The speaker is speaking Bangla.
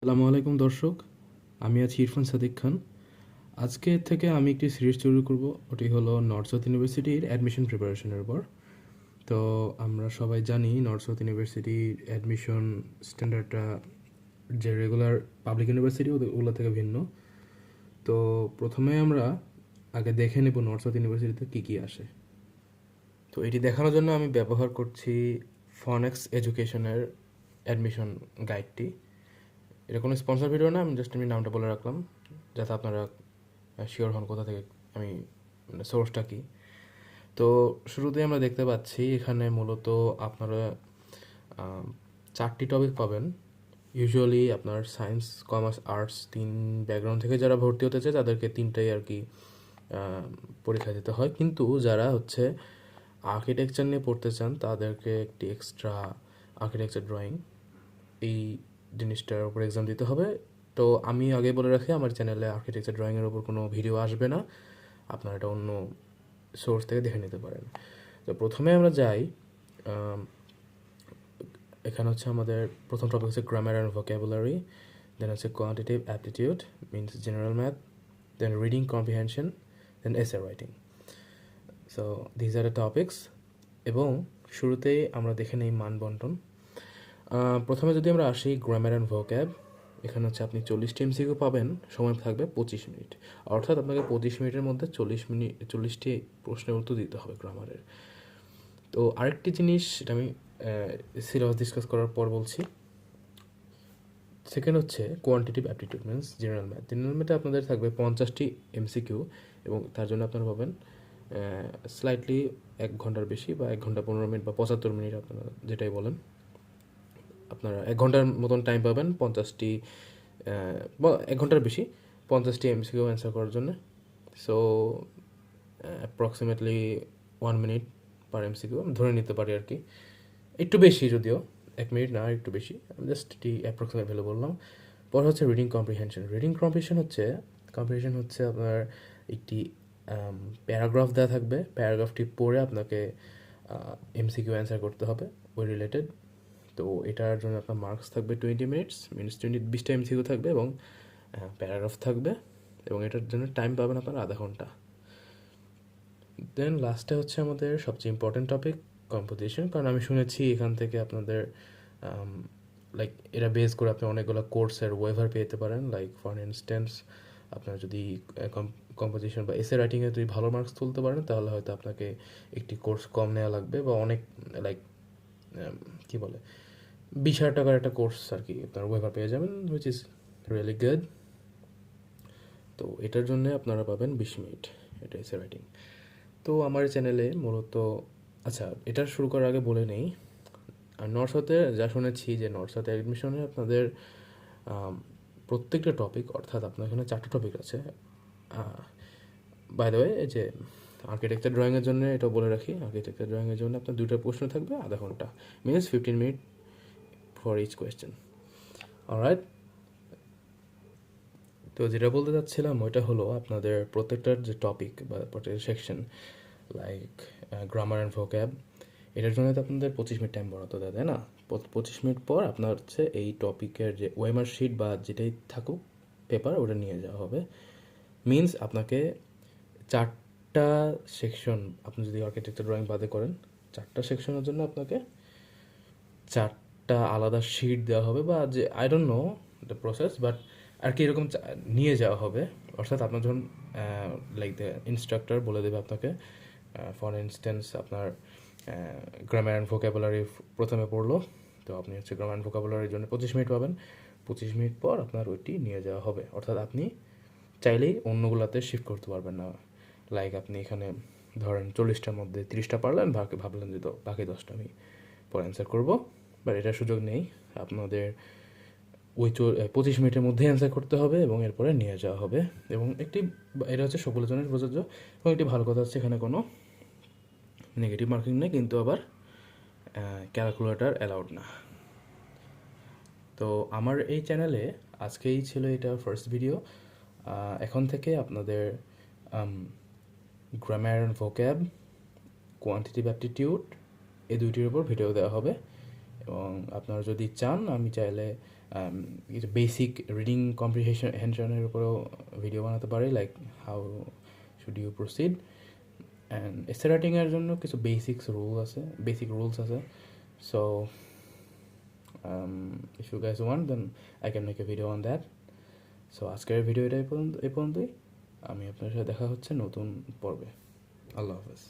আসসালামু আলাইকুম দর্শক, আমি আছি ইরফান সাদিক খান। আজকে থেকে আমি একটি সিরিজ শুরু করব, ওটি হলো নর্থ সাউথ ইউনিভার্সিটির অ্যাডমিশন প্রিপারেশনের উপর। তো আমরা সবাই জানি নর্থ সাউথ ইউনিভার্সিটির অ্যাডমিশন স্ট্যান্ডার্ডটা যে রেগুলার পাবলিক ইউনিভার্সিটি ওগুলো থেকে ভিন্ন। তো প্রথমে আমরা আগে দেখে নেব নর্থ সাউথ ইউনিভার্সিটিতে কী কী আসে। তো এটি দেখানোর জন্য আমি ব্যবহার করছি ফনেক্স এডুকেশনের অ্যাডমিশন গাইডটি। এটা কোনো স্পন্সর ভিডিও না, আমি জাস্ট নামটা বলে রাখলাম যাতে আপনারা শিওর হন কোথা থেকে আমি, মানে সোর্সটা কী। তো শুরুতেই আমরা দেখতে পাচ্ছি এখানে মূলত আপনারা চারটি টপিক পাবেন। ইউজুয়ালি আপনার সায়েন্স, কমার্স, আর্টস তিন ব্যাকগ্রাউন্ড থেকে যারা ভর্তি হতে চায় তাদেরকে তিনটাই আর কি পরীক্ষা দিতে হয়, কিন্তু যারা হচ্ছে আর্কিটেকচার নিয়ে পড়তে চান তাদেরকে একটি এক্সট্রা আর্কিটেকচার ড্রয়িং এই জিনিসটার উপর এক্সাম দিতে হবে। তো আমি আগে বলে রাখি, আমার চ্যানেলে আর্কিটেকচার ড্রয়িংয়ের ওপর কোনো ভিডিও আসবে না, আপনারা এটা অন্য সোর্স থেকে দেখে নিতে পারেন। তো প্রথমে আমরা যাই, এখানে হচ্ছে আমাদের প্রথম টপিক হচ্ছে গ্রামার অ্যান্ড ভোকাবুলারি, দেন হচ্ছে quantitative aptitude means general math, then reading comprehension, then essay writing. So these are the topics. এবং শুরুতেই আমরা দেখে নিই মানবন্টন। প্রথমে যদি আমরা আসি গ্রামার অ্যান্ড ভোক্যাব, এখানে হচ্ছে আপনি 40টি এমসিকিউ পাবেন, সময় থাকবে 25 মিনিট। অর্থাৎ আপনাকে 25 মিনিটের মধ্যে 40টি প্রশ্নের উত্তর দিতে হবে গ্রামারের। তো আরেকটি জিনিস, এটা আমি সিলেবাস ডিসকাস করার পর বলছি। সেকেন্ড হচ্ছে quantitative aptitude means general math. General ম্যাথে আপনাদের থাকবে 50টি এমসিকিউ এবং তার জন্য আপনারা পাবেন স্লাইটলি 1 ঘন্টার বেশি বা 1 ঘন্টা 15 মিনিট বা 75 মিনিট, আপনারা যেটাই বলেন। আপনারা 1 ঘন্টার মতন টাইম পাবেন 50টি বা 1 ঘন্টার বেশি 50টি এমসিকিউ অ্যান্সার করার জন্য। সো অ্যাপ্রক্সিমেটলি 1 মিনিট পার এমসিকিউ আমি ধরে নিতে পারি আর কি, একটু বেশি যদিও, 1 মিনিট না, একটু বেশি, আমি জাস্ট এটি অ্যাপ্রক্সিমেট ভ্যালু বললাম। পর হচ্ছে রিডিং কম্প্রিহেনশন। রিডিং কম্প্রিহেনশন হচ্ছে আপনার একটি প্যারাগ্রাফ দেওয়া থাকবে, প্যারাগ্রাফটি পড়ে আপনাকে এমসিকিউ অ্যান্সার করতে হবে ওই রিলেটেড। তো এটার জন্য আপনার মার্কস থাকবে 20 মিনিটস মিনস 20টা এমসিকিউ থাকবে এবং প্যারাগ্রাফ থাকবে, এবং এটার জন্য টাইম পাবেন আপনার আধা ঘন্টা। দেন লাস্টে হচ্ছে আমাদের সবচেয়ে ইম্পর্টেন্ট টপিক কম্পোজিশন, কারণ আমি শুনেছি এখান থেকে আপনাদের লাইক এটা বেস করে আপনি অনেকগুলো কোর্সের ওয়েভার পেতে পারেন। লাইক ফর ইনস্ট্যান্স, আপনার যদি কম্পোজিশন বা এসে রাইটিংয়ে যদি ভালো মার্কস তুলতে পারেন তাহলে হয়তো আপনাকে একটি কোর্স কম নেওয়া লাগবে, বা অনেক লাইক কী বলে 20,000 টাকার একটা কোর্স আর কি আপনার ওয়েভার পেয়ে যাবেন, হুইচ ইজ রিয়েলি গুড। তো এটার জন্য আপনারা পাবেন 20 মিনিট, এটা এসে রাইটিং। তো আমার চ্যানেলে মূলত, আচ্ছা এটা শুরু করার আগে বলে নেই, আর নর্থ সাউথে যা শুনেছি যে নর্থ সাউথে অ্যাডমিশনে আপনাদের প্রত্যেকটা টপিক, অর্থাৎ আপনার এখানে 4টা টপিক আছে। বাই দ্য ওয়ে, যে আর্কিটেকচার ড্রয়িংয়ের জন্য এটা বলে রাখি, আর্কিটেকচার ড্রয়িংয়ের জন্য আপনার 2টা প্রশ্ন থাকবে আধা ঘন্টা, minutes 15 minute for each question. Alright. তো যেটা বলতে চাচ্ছিলাম ওইটা হলো আপনাদের প্রত্যেকটার যে টপিক বা প্রত্যেকটা section, like grammar and vocab, এটার জন্য তো আপনাদের 25 মিনিট টাইম বরাদ্দ দেয়, তাই না? 25 মিনিট পর আপনার হচ্ছে এই টপিকের যে ওয়েমার শিট বা যেটাই থাকুক পেপার, ওটা নিয়ে যাওয়া হবে। মিনস আপনাকে 4টা সেকশন, আপনি যদি আর্কিটেকচার ড্রয়িং বাদে করেন, 4টা সেকশনের জন্য আপনাকে 4টা আলাদা শিট দেওয়া হবে, বা যে I don't know the process, but আর কি এরকম নিয়ে যাওয়া হবে। অর্থাৎ আপনার যখন লাইক দ্য ইনস্ট্রাক্টর বলে দেবে আপনাকে, ফর ইনস্ট্যান্স আপনার গ্রামার অ্যান্ড ভোকাবুলারি প্রথমে পড়লো, তো আপনি হচ্ছে গ্রামার অ্যান্ড ভোকাবুলারির জন্য 25 মিনিট পাবেন। 25 মিনিট পর আপনার ওইটি নিয়ে যাওয়া হবে, অর্থাৎ আপনি চাইলেই অন্যগুলোতে শিফট করতে পারবেন না। লাইক আপনি এখানে ধরেন 40টার মধ্যে 30টা পারলেন, ভাবলেন যে তো বাকি 10টা আমি পরে অ্যান্সার করবো, বাট এটার সুযোগ নেই। আপনাদের ওই 25 মিনিটের মধ্যে অ্যান্সার করতে হবে এবং এরপরে নিয়ে যাওয়া হবে। এবং এটা হচ্ছে সকলের জন্য প্রযোজ্য। এবং একটি ভালো কথা হচ্ছে এখানে কোনো নেগেটিভ মার্কিং নেই, কিন্তু আবার ক্যালকুলেটর অ্যালাউড না। তো আমার এই চ্যানেলে আজকেই ছিল এটা ফার্স্ট ভিডিও। এখন থেকে আপনাদের grammar and vocab, quantitative aptitude এই দুইটির উপর ভিডিও দেওয়া হবে। এবং আপনারা যদি চান, আমি চাইলে কিছু বেসিক রিডিং কম্প্রিহেনশনের উপরেও ভিডিও বানাতে পারি, like how should you proceed. And essay রাইটিংয়ের জন্য কিছু বেসিক রুলস আছে। So if you guys want, then I can make a video on that. So আজকের ভিডিওটা এই পর্যন্তই। আমি আপনার সাথে দেখা হচ্ছে নতুন পর্বে। আল্লাহ হাফেজ।